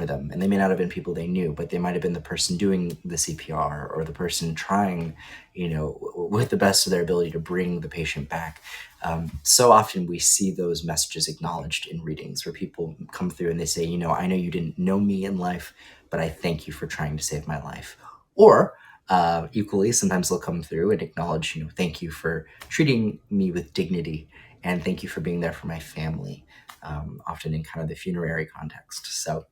them, and they may not have been people they knew, but they might have been the person doing the CPR or the person trying, with the best of their ability to bring the patient back. So often we see those messages acknowledged in readings where people come through and they say, I know you didn't know me in life, but I thank you for trying to save my life. Or equally, sometimes they'll come through and acknowledge, thank you for treating me with dignity, and thank you for being there for my family, often in kind of the funerary context. So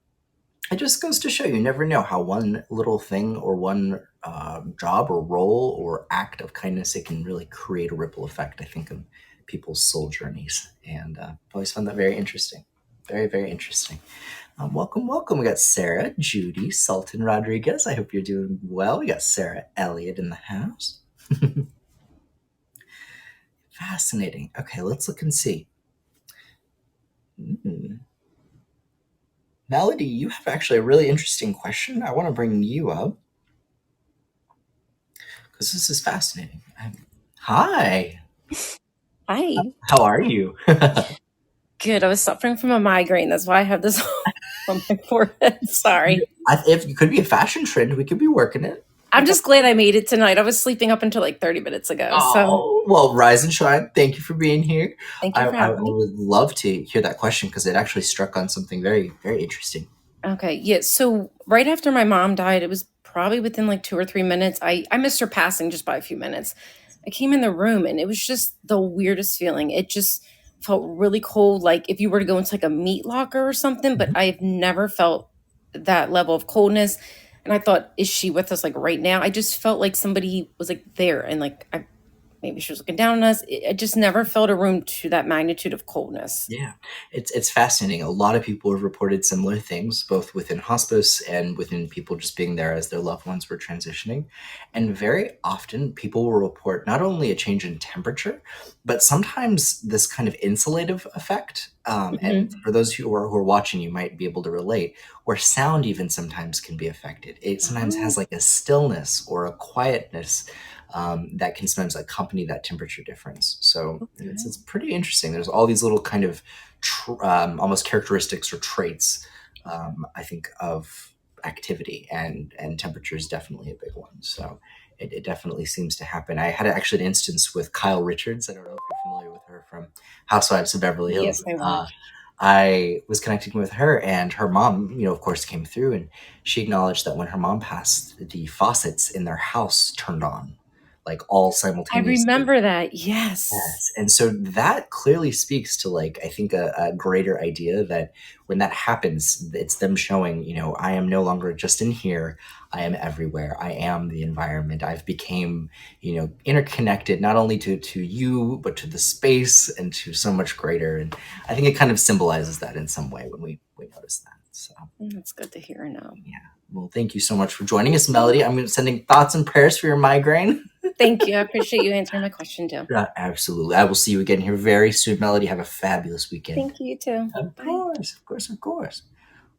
it just goes to show you never know how one little thing or one job or role or act of kindness, it can really create a ripple effect, I think, in people's soul journeys. And I've always found that very interesting. Very, very interesting. Welcome, welcome. We got Sarah, Judy, Sultan Rodriguez. I hope you're doing well. We got Sarah Elliott in the house. Fascinating. Okay, let's look and see. Melody, you have actually a really interesting question. I want to bring you up because this is fascinating. Hi. Hi. How are you? Good. I was suffering from a migraine. That's why I have this on my forehead. Sorry. If it could be a fashion trend, we could be working it. I'm just glad I made it tonight. I was sleeping up until like 30 minutes ago. Oh, well, rise and shine. Thank you for being here. Thank you for having me. would love to hear that question because it actually struck on something very, very interesting. Okay. Yeah. So right after my mom died, it was probably within like 2 or 3 minutes. I missed her passing just by a few minutes. I came in the room and it was just the weirdest feeling. It just felt really cold, like if you were to go into like a meat locker or something, but I've never felt that level of coldness. And I thought, is she with us like right now? I just felt like somebody was like there and like maybe she was looking down on us. I just never felt a room to that magnitude of coldness. Yeah, it's fascinating. A lot of people have reported similar things, both within hospice and within people just being there as their loved ones were transitioning. And very often, people will report not only a change in temperature, but sometimes this kind of insulative effect. And for those who are watching, you might be able to relate, where sound even sometimes can be affected. It sometimes has like a stillness or a quietness that can sometimes accompany that temperature difference. So it's pretty interesting. There's all these little kind of almost characteristics or traits, I think, of activity, and temperature is definitely a big one. So it definitely seems to happen. I had actually an instance with Kyle Richards. I don't know if you're familiar with her from Housewives of Beverly Hills. Yes, I was. I was connecting with her, and her mom, of course, came through, and she acknowledged that when her mom passed, the faucets in their house turned on, like all I simultaneously. remember that. Yes. Yes. And so that clearly speaks to, like, I think a greater idea that when that happens, it's them showing, I am no longer just in here. I am everywhere. I am the environment. I've became, interconnected not only to you, but to the space and to so much greater. And I think it kind of symbolizes that in some way when we notice that. So That's good to hear now. yeah. Well, thank you so much for joining us, Melody. I'm sending thoughts and prayers for your migraine. Thank you. I appreciate you answering my question too. Absolutely. I will see you again here very soon, Melody. Have a fabulous weekend. Thank you too. Of Bye. course, of course.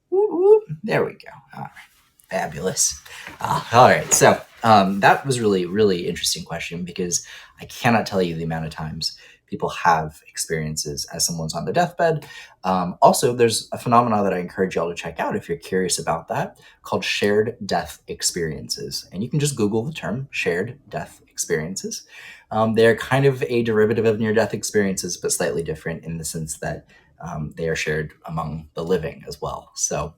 Whoop, whoop. There we go. All right. Fabulous. All right. So that was really, really interesting question, because I cannot tell you the amount of times people have experiences as someone's on their deathbed. Also, there's a phenomenon that I encourage y'all to check out if you're curious about that, called shared death experiences. And you can just Google the term shared death experiences. They're kind of a derivative of near-death experiences, but slightly different in the sense that they are shared among the living as well. So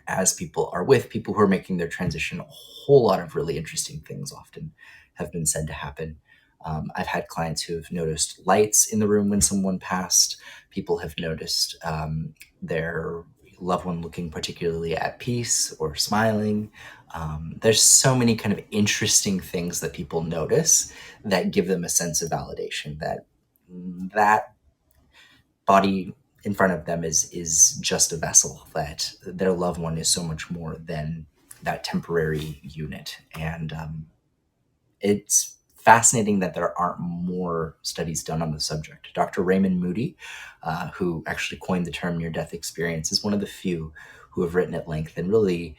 as people are with people who are making their transition, a whole lot of really interesting things often have been said to happen. I've had clients who have noticed lights in the room when someone passed. People have noticed their loved one looking particularly at peace or smiling. There's so many kind of interesting things that people notice that give them a sense of validation that that body in front of them is just a vessel, that their loved one is so much more than that temporary unit. And it's fascinating that there aren't more studies done on the subject. Dr. Raymond Moody, who actually coined the term near-death experience, is one of the few who have written at length and really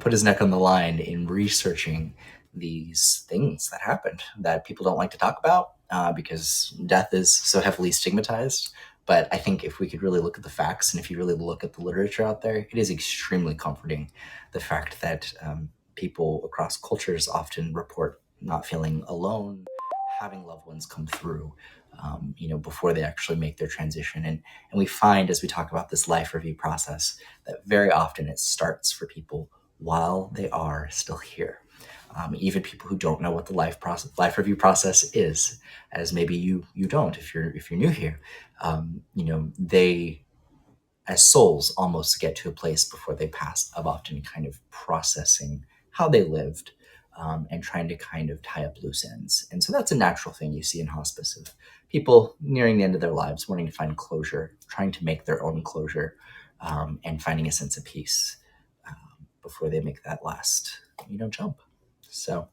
put his neck on the line in researching these things that happened that people don't like to talk about because death is so heavily stigmatized. But I think if we could really look at the facts and if you really look at the literature out there, it is extremely comforting the fact that people across cultures often report not feeling alone, having loved ones come through, before they actually make their transition. And we find as we talk about this life review process that very often it starts for people while they are still here. Even people who don't know what the life review process is, as maybe you don't if you're new here, they as souls almost get to a place before they pass of often kind of processing how they lived, and trying to kind of tie up loose ends. And so that's a natural thing you see in hospice of people nearing the end of their lives, wanting to find closure, trying to make their own closure, and finding a sense of peace before they make that last jump. So